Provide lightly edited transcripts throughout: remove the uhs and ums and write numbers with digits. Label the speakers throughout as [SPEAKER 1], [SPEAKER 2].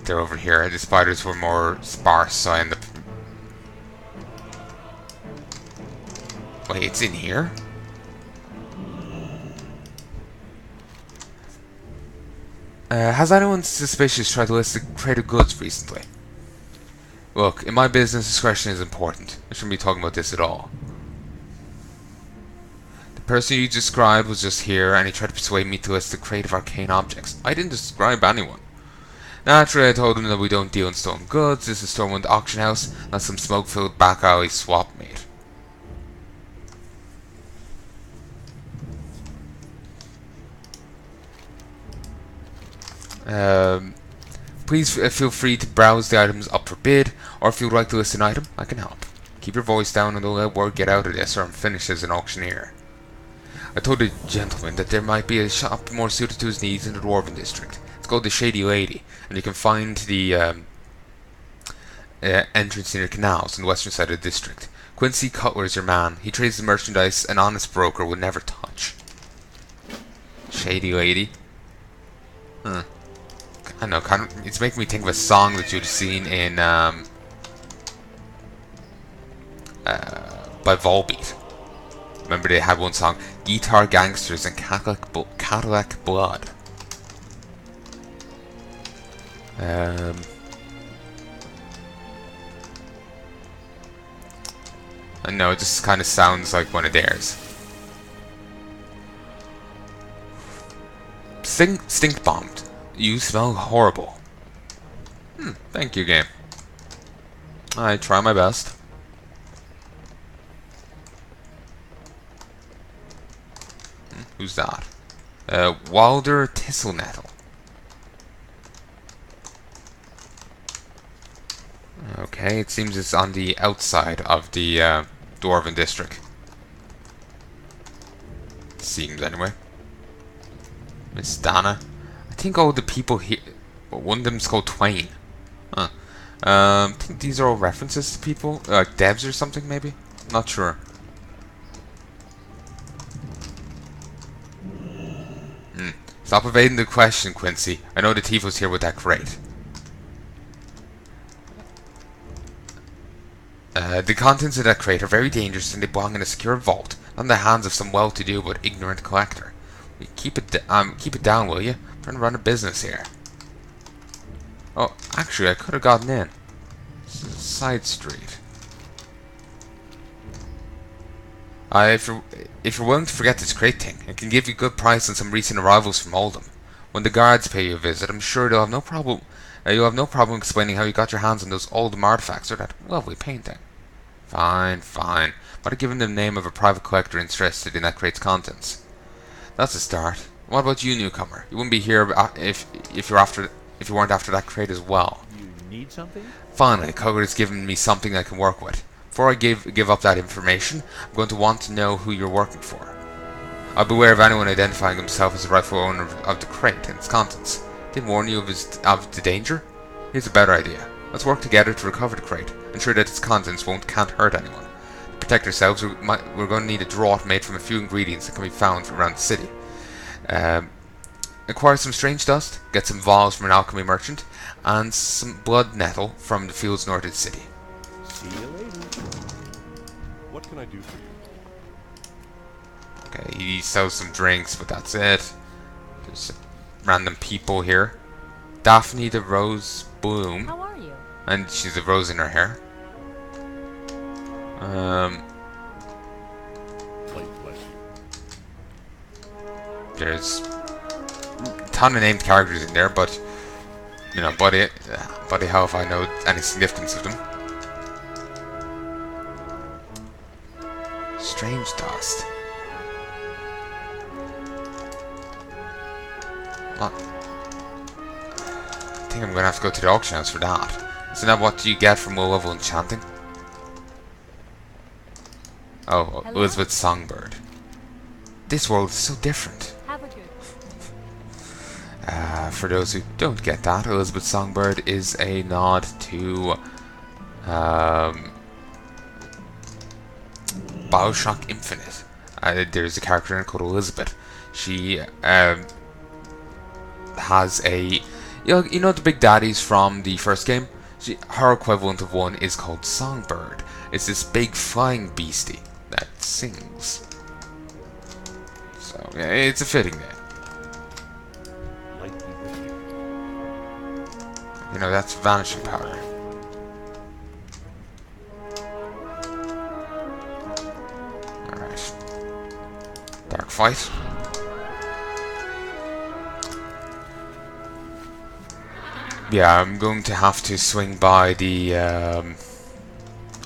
[SPEAKER 1] They're over here. The spiders were more sparse, so I end up... Wait, it's in here? Has anyone suspicious tried to list the crate of goods recently? Look, in my business, discretion is important. I shouldn't be talking about this at all. The person you described was just here, and he tried to persuade me to list the crate of arcane objects. I didn't describe anyone. Naturally, I told him that we don't deal in stolen goods. This is Stormwind auction house, not some smoke-filled back alley swap meet. Please feel free to browse the items up for bid, or if you would like to list an item, I can help. Keep your voice down and don't let word get out of this, or I'm finished as an auctioneer. I told the gentleman that there might be a shop more suited to his needs in the Dwarven district. It's called the Shady Lady, and you can find the entrance near the canals on the western side of the district. Quincy Cutler is your man. He trades the merchandise an honest broker would never touch. Shady Lady? Huh. I know, it's making me think of a song that you'd have seen in, by Volbeat. Remember they had one song, Guitar Gangsters and Cadillac Blood. I know, it just kind of sounds like one of theirs. Stink bombed. You smell horrible. Thank you, game. I try my best. Who's that? Wilder Thistlenettle. Okay, it seems it's on the outside of the Dwarven district. Seems anyway. Miss Dana. I think all the people here... One of them's called Twain. Huh. I think these are all references to people. Like devs or something, maybe? Not sure. Stop evading the question, Quincy. I know the thief was here with that crate. The contents of that crate are very dangerous and they belong in a secure vault, not in the hands of some well-to-do but ignorant collector. Keep it down, will you? I'm trying to run a business here. Oh, actually, I could have gotten in. This is a side street. If you're willing to forget this crate thing, I can give you a good price on some recent arrivals from Oldham. When the guards pay you a visit, I'm sure they'll have no problem. You'll have no problem explaining how you got your hands on those Oldham artifacts or that lovely painting. Fine, fine. But I've given the name of a private collector interested in that crate's contents. That's a start. What about you, newcomer? You wouldn't be here if you weren't after that crate as well.
[SPEAKER 2] You need something?
[SPEAKER 1] Finally, Cogger has given me something I can work with. Before I give up that information, I'm going to want to know who you're working for. I'll beware of anyone identifying himself as the rightful owner of the crate and its contents. Didn't warn you of the danger? Here's a better idea. Let's work together to recover the crate, ensure that its contents can't hurt anyone. To protect ourselves, we're going to need a draught made from a few ingredients that can be found around the city. Acquire some strange dust, get some vials from an alchemy merchant, and some blood nettle from the fields north of the city.
[SPEAKER 2] See you later. What can I do for you?
[SPEAKER 1] Okay, he sells some drinks, but that's it. There's random people here. Daphne the Rose Bloom.
[SPEAKER 3] How are you?
[SPEAKER 1] And she's a rose in her hair.
[SPEAKER 2] Bless you.
[SPEAKER 1] There's a ton of named characters in there, but you know, buddy how if I know any significance of them. Strange dust. What? I think I'm gonna have to go to the auction house for that. Isn't that what you get from low level enchanting? Oh,
[SPEAKER 3] Hello?
[SPEAKER 1] Elizabeth Songbird. This world is so different.
[SPEAKER 3] Have a good.
[SPEAKER 1] For those who don't get that, Elizabeth Songbird is a nod to Bioshock Infinite. There's a character in it called Elizabeth. She has a You know the big daddies from the first game? Her equivalent of one is called Songbird. It's this big flying beastie that sings. So, yeah, it's a fitting name.
[SPEAKER 2] Light be with you.
[SPEAKER 1] You know, that's vanishing powder. Alright. Dark fight. Yeah, I'm going to have to swing by the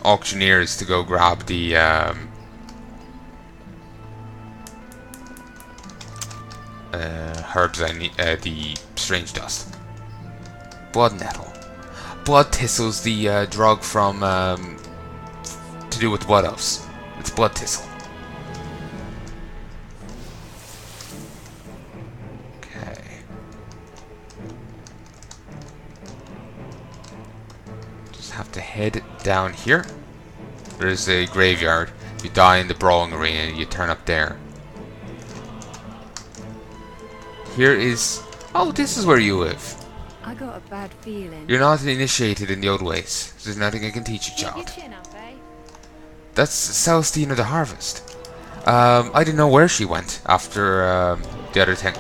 [SPEAKER 1] auctioneers to go grab the herbs I need, the strange dust. Blood nettle. Blood thistle's the drug from to do with blood elves. It's blood thistle. Okay. Just have to head down here. There's a graveyard. You die in the brawling arena, you turn up there. Here is... Oh, this is where you live.
[SPEAKER 3] I got a bad feeling.
[SPEAKER 1] You're not initiated in the old ways. So there's nothing I can teach you,
[SPEAKER 3] Keep your
[SPEAKER 1] child.
[SPEAKER 3] chin up, eh?
[SPEAKER 1] That's Celestina the Harvest. I didn't know where she went after the other thing.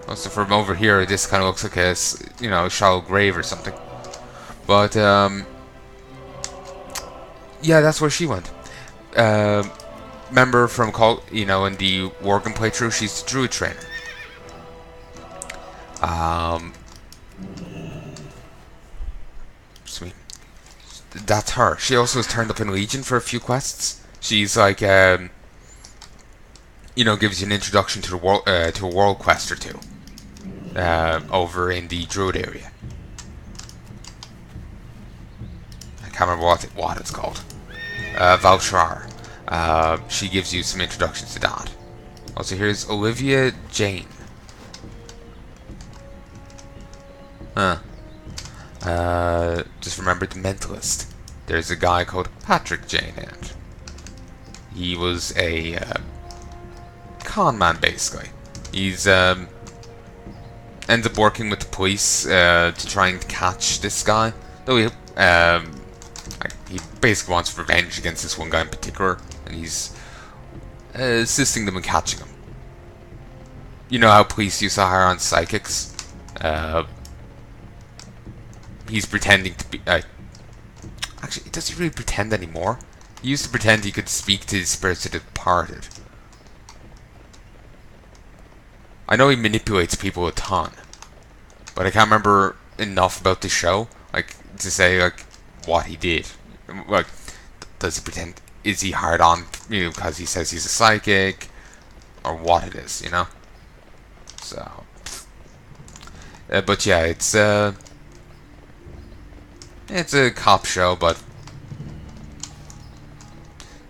[SPEAKER 1] Also, from over here, this kind of looks like a, you know, shallow grave or something. But, yeah, that's where she went. Remember from, you know, in the Worgen playthrough, she's the druid trainer. Sweet. That's her. She also has turned up in Legion for a few quests. She's like, you know, gives you an introduction to a world quest or two. Over in the Druid area. I can't remember what it's called. Valshrar. She gives you some introductions to that. Also, here's Olivia Jane. Huh. Just remember the Mentalist. There's a guy called Patrick Jane in it. He was a con man, basically. He's ends up working with the police to try and catch this guy. Though he basically wants revenge against this one guy in particular, and he's assisting them in catching him. You know how police used to hire on psychics? He's pretending to be... actually, does he really pretend anymore? He used to pretend he could speak to the spirits that had departed. I know he manipulates people a ton, but I can't remember enough about the show, like, to say, like, what he did. Like, does he pretend... Is he hard on, you know, because he says he's a psychic? Or what it is, you know? So... but yeah, it's a cop show, but...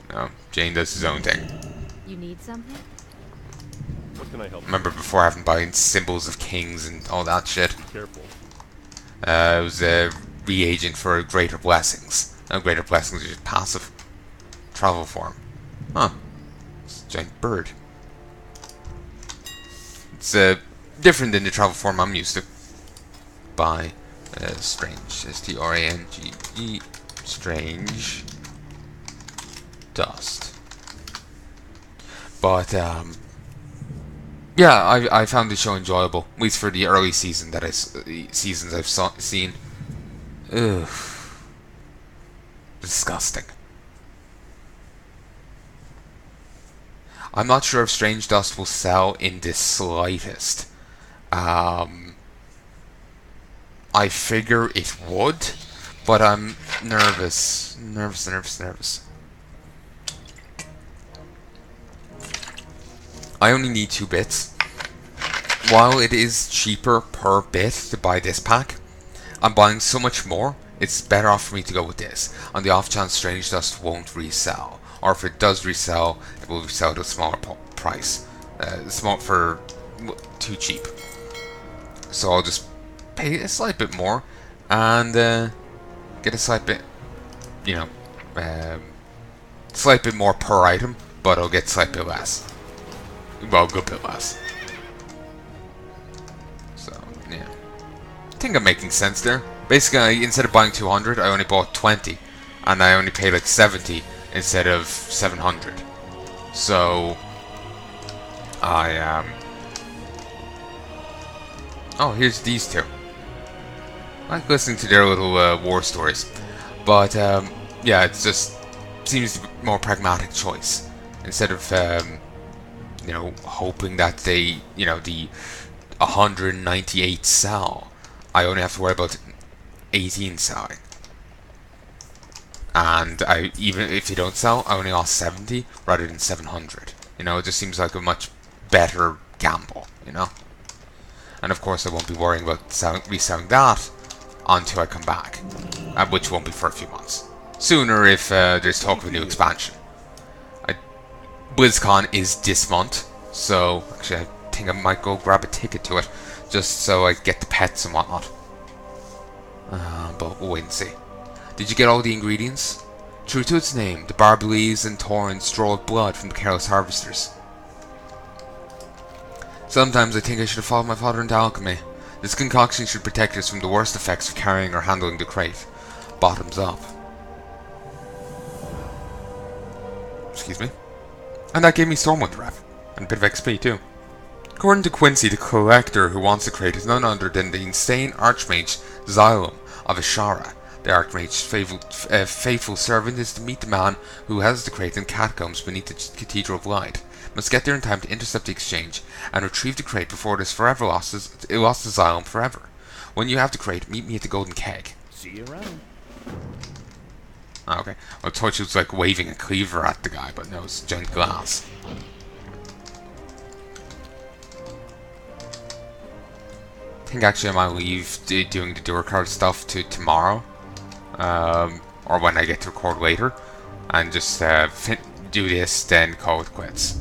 [SPEAKER 1] You know, Jane does his own thing.
[SPEAKER 3] You need something?
[SPEAKER 2] What can I help you?
[SPEAKER 1] Remember before having buying symbols of kings and all that shit?
[SPEAKER 2] Be careful.
[SPEAKER 1] It was a reagent for greater blessings. Now greater blessings are just passive. Travel form. Huh. It's a giant bird. It's different than the travel form I'm used to. By strange. S-T-R-A-N-G-E. Strange. Dust. But, yeah, I found the show enjoyable, at least for the early seasons I've seen. Ugh, disgusting. I'm not sure if Strange Dust will sell in the slightest. I figure it would, but I'm nervous. Nervous. I only need 2 bits. While it is cheaper per bit to buy this pack, I'm buying so much more, it's better off for me to go with this, on the off chance Strange Dust won't resell. Or if it does resell, it will resell at a smaller price. For too cheap. So I'll just pay a slight bit more, and get a slight bit, you know, slight bit more per item, but I'll get a slight bit less. Well, a good bit less. So, Yeah. I think I'm making sense there. Basically, instead of buying 200, I only bought 20. And I only paid like 70 instead of 700. So, I, oh, here's these two. I like listening to their little war stories. But, yeah, it just seems to be a more pragmatic choice. Instead of, you know, hoping that they, you know, the 198 sell, I only have to worry about 18 selling. And even if they don't sell, I only lost 70 rather than 700. You know, it just seems like a much better gamble, you know? And of course I won't be worrying about reselling that until I come back, which won't be for a few months. Sooner if there's talk of a new expansion. BlizzCon is this month, so actually I think I might go grab a ticket to it, just so I get the pets and whatnot. But we'll wait and see. Did you get all the ingredients? True to its name, the barb leaves and thorns draw blood from the careless harvesters. Sometimes I think I should have followed my father into alchemy. This concoction should protect us from the worst effects of carrying or handling the crate. Bottoms up. Excuse me? And that gave me Stormwind rep. And a bit of XP too. According to Quincy, the collector who wants the crate is none other than the insane Archmage Xylem of Ashara. The Archmage's faithful servant is to meet the man who has the crate in catacombs beneath the Cathedral of Light. Must get there in time to intercept the exchange and retrieve the crate before it is forever lost to Xylem forever. When you have the crate, meet me at the Golden Keg.
[SPEAKER 2] See you around.
[SPEAKER 1] Okay. I thought she was like waving a cleaver at the guy, but no, it's giant glass. I think actually I might leave doing the door card stuff to tomorrow. Or when I get to record later. And just do this, then call it quits.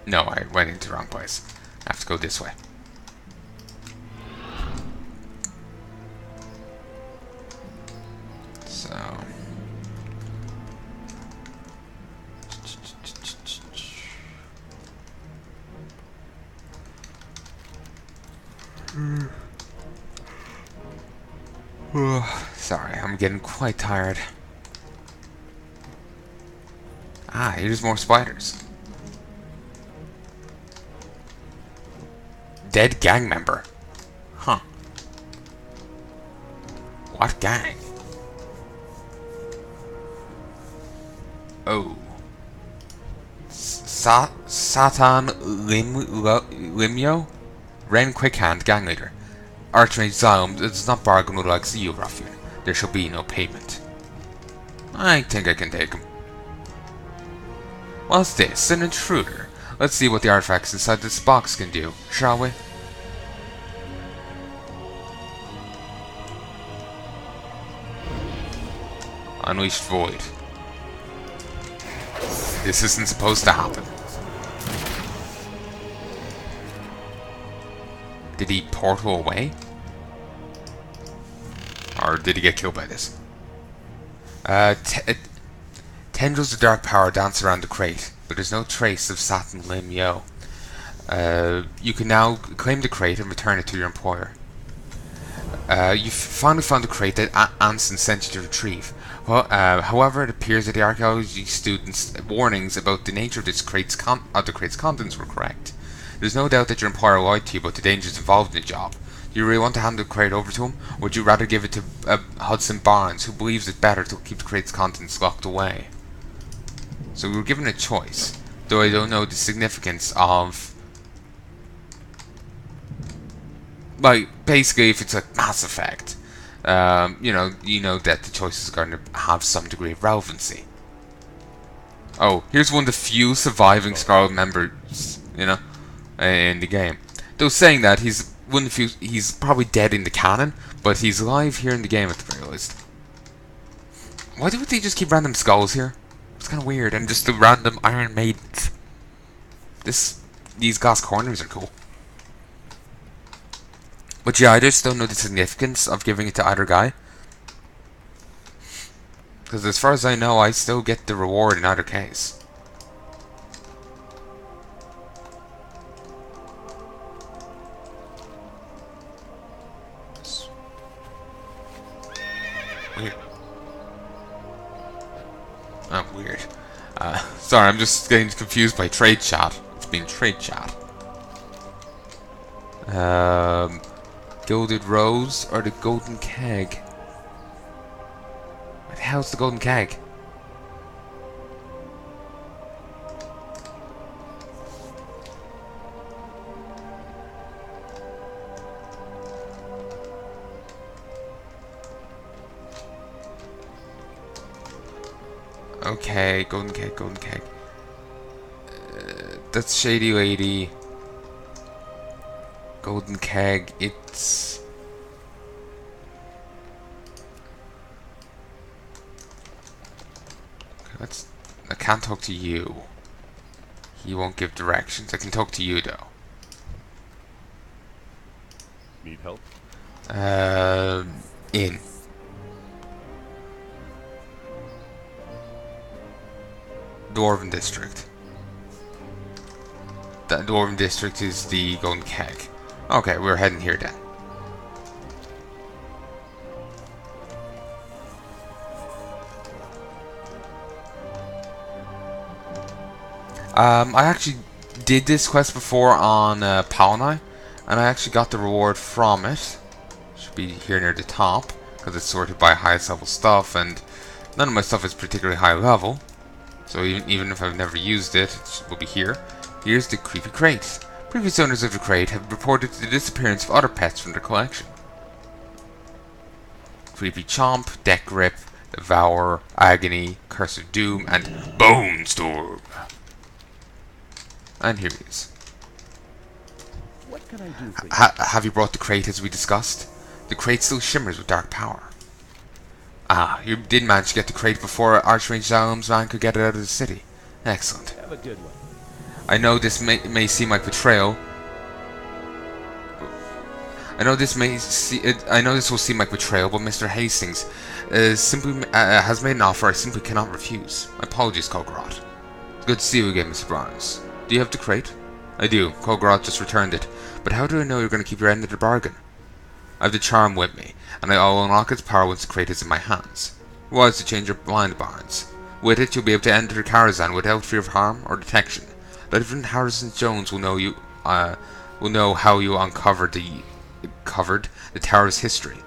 [SPEAKER 1] No, I went into the wrong place. I have to go this way. So... Sorry, I'm getting quite tired. Ah, here's more spiders. Dead gang member. Huh. What gang? Oh. Satan Limyo? Ren Quickhand, gang leader. Archmage Xylem does not bargain with like you, ruffian. There shall be no payment. I think I can take him. What's this? An intruder. Let's see what the artifacts inside this box can do, shall we? Unleashed Void. This isn't supposed to happen. Did he portal away? Or did he get killed by this? Tendrils of dark power dance around the crate, but there's no trace of Satan Lim Yo. You can now claim the crate and return it to your employer. You've finally found the crate that Anson sent you to retrieve. Well, however, it appears that the archaeology students' warnings about the nature of the crate's contents were correct. There's no doubt that your employer lied to you about the dangers involved in the job. Do you really want to hand the crate over to him, or would you rather give it to Hudson Barnes, who believes it better to keep the crate's contents locked away? So we were given a choice, though I don't know the significance of... Like, basically, if it's like Mass Effect, you know that the choice is going to have some degree of relevancy. Oh, here's one of the few surviving Scarlet members, you know, in the game. Though saying that, he's one of the few, he's probably dead in the canon, but he's alive here in the game at the very least. Why do they just keep random skulls here? It's kind of weird, and just the random Iron Maidens. These glass corners are cool. But yeah, I just don't know the significance of giving it to either guy. Because as far as I know, I still get the reward in either case. weird. Sorry, I'm just getting confused by trade chat. It's been trade chat. Gilded Rose or the Golden Keg? What the hell's the Golden Keg? Okay, Golden Keg, Golden Keg. That's Shady Lady. Golden Keg, it's... Okay, I can't talk to you. He won't give directions. I can talk to you though.
[SPEAKER 2] Need help?
[SPEAKER 1] In. Dwarven District. The Dwarven District is the Golden Keg. Okay, we're heading here then. I actually did this quest before on Palnai, and I actually got the reward from it. Should be here near the top, because it's sorted by highest level stuff, and none of my stuff is particularly high level. So even if I've never used it, it will be here. Here's the creepy crate. Previous owners of the crate have reported the disappearance of other pets from their collection. Creepy Chomp, Deck Grip, Devour, Agony, Curse of Doom, and Bone Storm. And here he is.
[SPEAKER 2] What can I do for you?
[SPEAKER 1] Have you brought the crate as we discussed? The crate still shimmers with dark power. Ah, you did manage to get the crate before Archmage Zalam's man could get it out of the city. Excellent.
[SPEAKER 2] Have a good one.
[SPEAKER 1] I know this may seem like betrayal. I know this will seem like betrayal, but Mr. Hastings simply has made an offer I simply cannot refuse. My apologies, Kulgoroth. It's good to see you again, Mr. Barnes. Do you have the crate? I do. Kulgoroth just returned it. But how do I know you're going to keep your end of the bargain? I have the charm with me, and I'll unlock its power once the crate is in my hands. Wise to change your blind, Barnes. With it, you'll be able to enter the Karazhan without fear of harm or detection. Not even Harrison Jones will know how you uncovered the tower's history.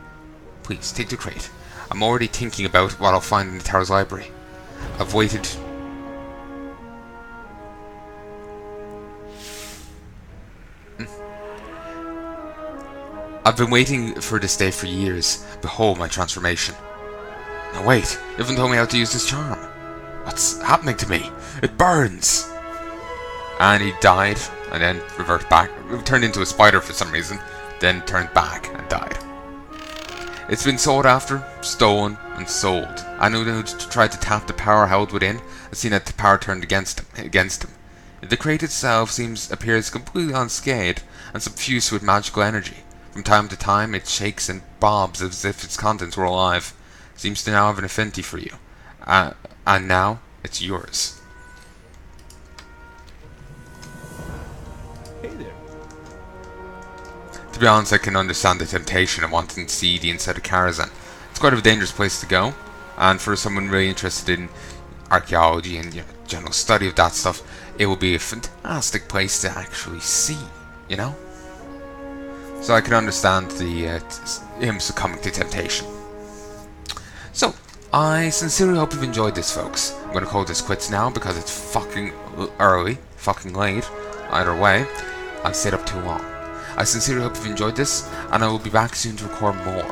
[SPEAKER 1] Please take the crate. I'm already thinking about what I'll find in the tower's library. I've waited. I've been waiting for this day for years. Behold my transformation. Now wait, you haven't told me how to use this charm. What's happening to me? It burns! And he died, and then reverted back. Turned into a spider for some reason, then turned back and died. It's been sought after, stolen, and sold. I know who tried to tap the power held within, and seen that the power turned against him. The crate itself appears completely unscathed and suffused with magical energy. From time to time, it shakes and bobs as if its contents were alive. Seems to now have an affinity for you. And now, it's yours.
[SPEAKER 2] Hey there.
[SPEAKER 1] To be honest, I can understand the temptation of wanting to see the inside of Karazhan. It's quite a dangerous place to go, and for someone really interested in archaeology and general study of that stuff, it will be a fantastic place to actually see, you know? So I can understand him succumbing to temptation. So, I sincerely hope you've enjoyed this, folks. I'm going to call this quits now because it's fucking early, fucking late. Either way, I've stayed up too long. I sincerely hope you've enjoyed this, and I will be back soon to record more.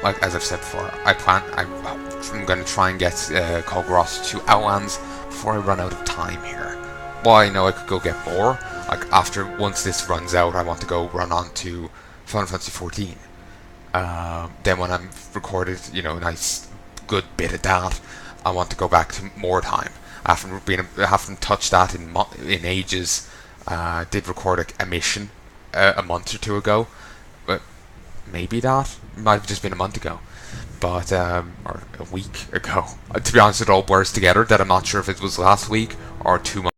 [SPEAKER 1] Like as I've said before, I'm going to try and get Kulgoroth to Outlands before I run out of time here. Well, I know I could go get more. Like once this runs out, I want to go run on to Final Fantasy 14. Then when I'm recorded, a nice good bit of that, I want to go back to more time. I haven't touched that in ages. Did record a mission a month or two ago, but maybe that might have just been a month ago, but or a week ago. To be honest, it all blurs together that I'm not sure if it was last week or 2 months.